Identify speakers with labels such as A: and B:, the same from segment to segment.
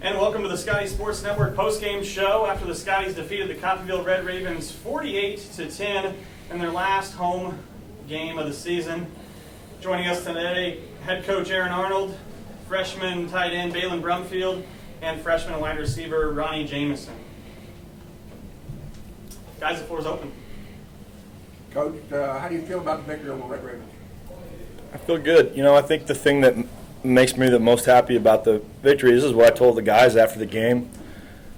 A: And welcome to the Scotty Sports Network postgame show after the Scotties defeated the Coffeyville Red Ravens 48-10 in their last home game of the season. Joining us today, head coach Aaron Arnold, freshman tight end Balin Brumfield, and freshman wide receiver Ronnie Jamison. Guys, the floor is open.
B: Coach, how do you feel about the victory over Red Ravens?
C: I feel good. I think the thing that makes me the most happy about the victory is what I told the guys after the game.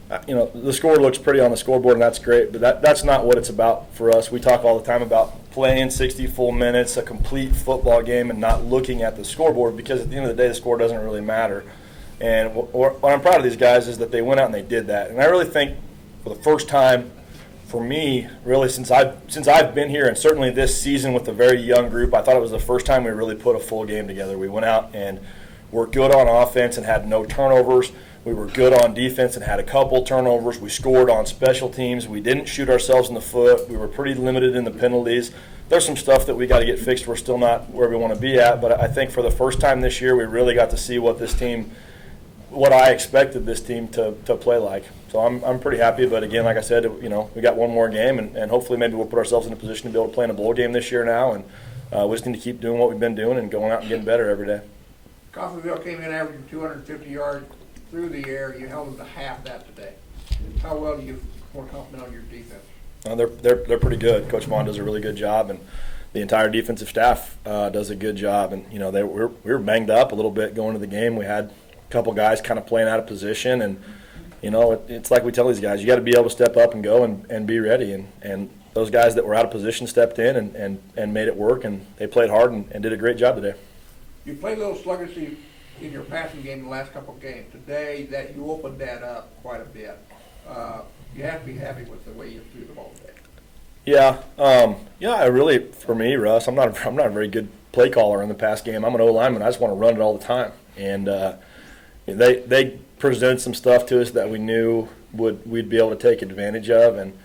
C: The score looks pretty on the scoreboard, and that's great, but that's not what it's about for us. We talk all the time about playing 60 full minutes, a complete football game, and not looking at the scoreboard, because at the end of the day, the score doesn't really matter. And what I'm proud of these guys is that they went out and they did that. And I really think for the first time for me, really, since I've been here, and certainly this season with a very young group, I thought it was the first time we really put a full game together. We went out and were good on offense and had no turnovers. We were good on defense and had a couple turnovers. We scored on special teams. We didn't shoot ourselves in the foot. We were pretty limited in the penalties. There's some stuff that we got to get fixed. We're still not where we want to be at, but I think for the first time this year, we really got to see what I expected this team to play like. So I'm pretty happy, but again, like I said, we got one more game, and hopefully maybe we'll put ourselves in a position to be able to play in a bowl game this year now, and we just need to keep doing what we've been doing and going out and getting better every day.
B: Coffeyville came in averaging 250 yards through the air. You held them to half that today. How well do you want to compliment on your defense?
C: They're pretty good. Coach Vaughn does a really good job, and the entire defensive staff does a good job. And we were banged up a little bit going to the game. We had a couple guys kind of playing out of position, and it's like we tell these guys, you got to be able to step up and go and be ready. And those guys that were out of position stepped in and made it work, and they played hard and did a great job today.
B: You played a little sluggishly in your passing game in the last couple of games. Today, that you opened that up quite a bit. You have to be happy with the way you threw the ball today.
C: Yeah, I really, for me, Russ, I'm not a very good play caller in the pass game. I'm an O-lineman. I just want to run it all the time. And they presented some stuff to us that we knew we'd be able to take advantage of. And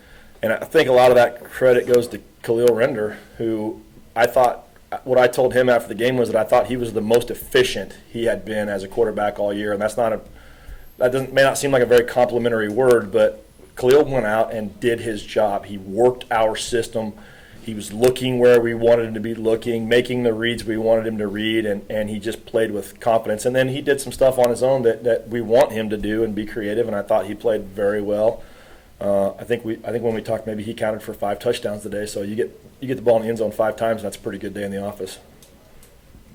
C: I think a lot of that credit goes to Khalil Render, who I thought, what I told him after the game was that I thought he was the most efficient he had been as a quarterback all year. And that may not seem like a very complimentary word, but Khalil went out and did his job. He worked our system. He was looking where we wanted him to be looking, making the reads we wanted him to read, and he just played with confidence. And then he did some stuff on his own that we want him to do and be creative, and I thought he played very well. I think when we talked, maybe he counted for 5 touchdowns today. So you get the ball in the end zone 5 times, and that's a pretty good day in the office.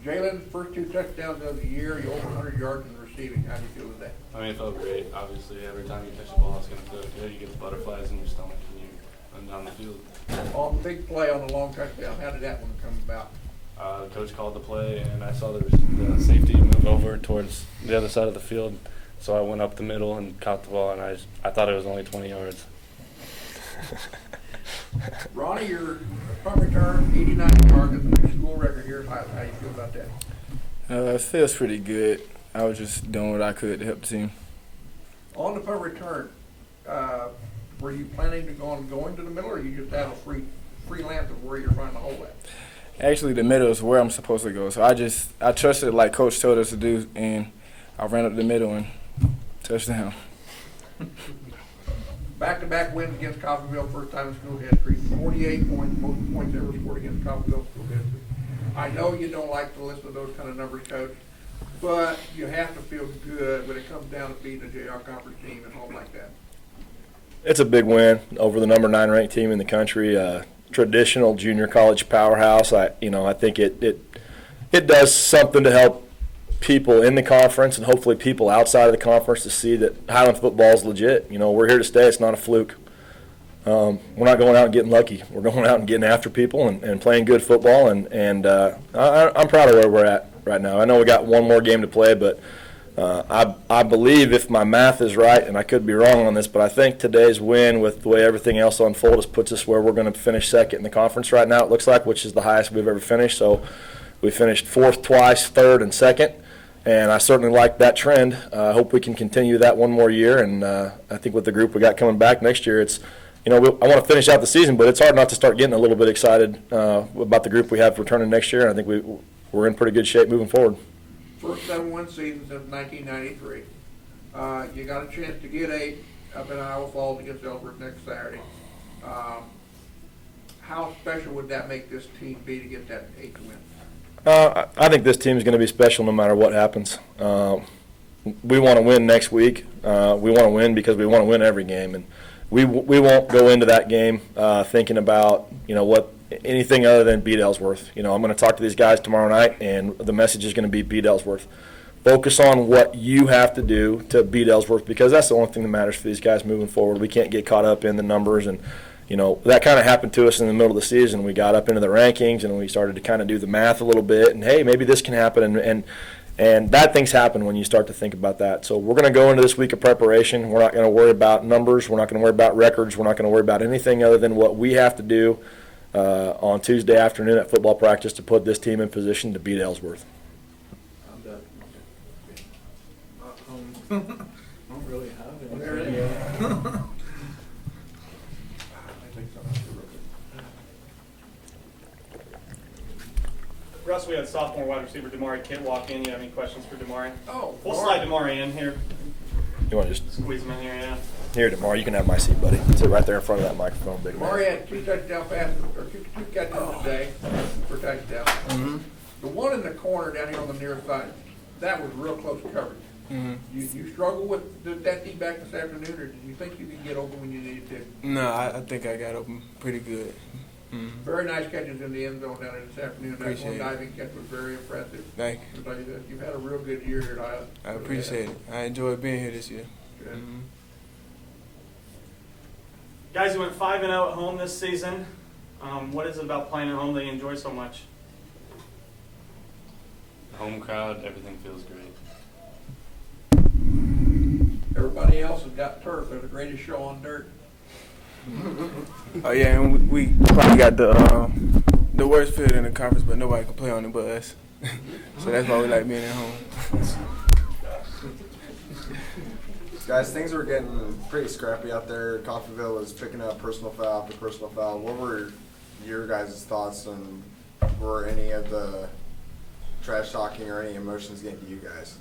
B: Jalen, first 2 touchdowns of the year, you over 100 yards in receiving. How do you feel today?
D: It felt great. Obviously, every time you touch the ball, it's going to feel good. You get the butterflies in your stomach and you run down the field.
B: Big play on the long touchdown. How did that one come about?
D: The coach called the play, and I saw the safety move over towards the other side of the field. So I went up the middle and caught the ball, and I thought it was only 20 yards.
B: Ronnie, your punt return, 89 yards, is the school record here. How do you feel about that?
E: It feels pretty good. I was just doing what I could to help the team.
B: On the punt return, were you planning to go into the middle, or you just have a free length of where you're trying to hold at?
E: Actually, the middle is where I'm supposed to go. So I trusted like Coach told us to do, and I ran up the middle and touchdown.
B: Back-to-back wins against Coffeyville, first time in school history. 48 points, most points ever scored against Coffeyville school history. I know you don't like to listen to those kind of numbers, Coach, but you have to feel good when it comes down to beating a JR Conference team at home like that.
C: It's a big win over the number 9 ranked team in the country, traditional junior college powerhouse. I think it does something to help people in the conference and hopefully people outside of the conference to see that Highland football is legit. We're here to stay. It's not a fluke. We're not going out and getting lucky. We're going out and getting after people and playing good football. And I'm proud of where we're at right now. I know we got one more game to play, but I believe, if my math is right, and I could be wrong on this, but I think today's win, with the way everything else unfolds, puts us where we're going to finish second in the conference right now, it looks like, which is the highest we've ever finished. So we finished 4th twice, 3rd and 2nd, and I certainly like that trend. I hope we can continue that one more year, and I think with the group we got coming back next year, it's I want to finish out the season, but it's hard not to start getting a little bit excited about the group we have returning next year, and I think we're in pretty good shape moving forward.
B: First 7-1 season since 1993. You got a chance to get 8 up in Iowa Falls against Ellsworth next Saturday. How special would that make this team be to get that 8th win?
C: I think this team is going to be special no matter what happens. We want to win next week. We want to win because we want to win every game, and we won't go into that game thinking about what anything other than beat Ellsworth. I'm going to talk to these guys tomorrow night, and the message is going to be beat Ellsworth. Focus on what you have to do to beat Ellsworth, because that's the only thing that matters for these guys moving forward. We can't get caught up in the numbers, and that kind of happened to us in the middle of the season. We got up into the rankings, and we started to kind of do the math a little bit, and hey, maybe this can happen, and bad things happen when you start to think about that. So we're going to go into this week of preparation. We're not going to worry about numbers. We're not going to worry about records. We're not going to worry about anything other than what we have to do on Tuesday afternoon at football practice to put this team in position to beat Ellsworth.
F: I don't really have anything.
B: There it is. I think so.
A: Russ, we had sophomore wide receiver Damari Kitt walk in. You have any questions for Damari?
B: Oh,
A: We'll slide Damari in here.
C: You want to just
A: Squeeze him in here, yeah.
C: here tomorrow? You can have my seat, buddy. Sit right there in front of that microphone, big man.
B: Maury had 2 touchdown passes, or two catches today for touchdowns.
E: Mm-hmm.
B: The one in the corner down here on the near side, that was real close coverage.
E: Mm-hmm.
B: You struggle with that D-back this afternoon, or did you think you could get open when you needed to?
E: No, I think I got open pretty good. Mm-hmm.
B: Very nice catches in the end zone down there this afternoon. That
E: Appreciate
B: one
E: it.
B: diving catch was very impressive.
E: Thank you.
B: I'll tell you that. You've had a real good year here at Iowa.
E: I appreciate it. I enjoyed being here this year.
B: Good.
E: Mm-hmm.
A: Guys, you went 5-0 at home this season. What is it about playing at home that you enjoy so much?
D: Home crowd, everything feels great.
B: Everybody else has got turf. They're the greatest show on dirt.
E: Oh yeah, and we probably got the worst field in the conference, but nobody can play on it but us. So that's why we like being at home.
F: Guys, things were getting pretty scrappy out there. Coffeyville was picking up personal foul after personal foul. What were your guys' thoughts, and were any of the trash talking or any emotions getting to you guys?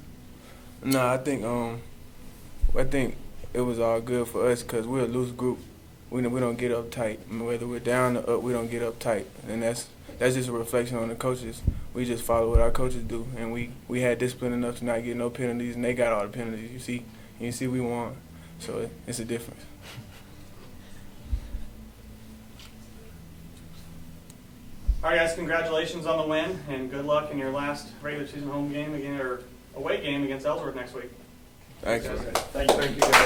E: No, I think it was all good for us because we're a loose group. We don't get uptight. Whether we're down or up, we don't get uptight, and that's just a reflection on the coaches. We just follow what our coaches do, and we had discipline enough to not get no penalties, and they got all the penalties. You see, we won, so it's a difference.
A: All right, guys, congratulations on the win, and good luck in your last regular season home game again, or away game against Ellsworth next week.
E: Thank you.
A: Thank you. Thank you, guys.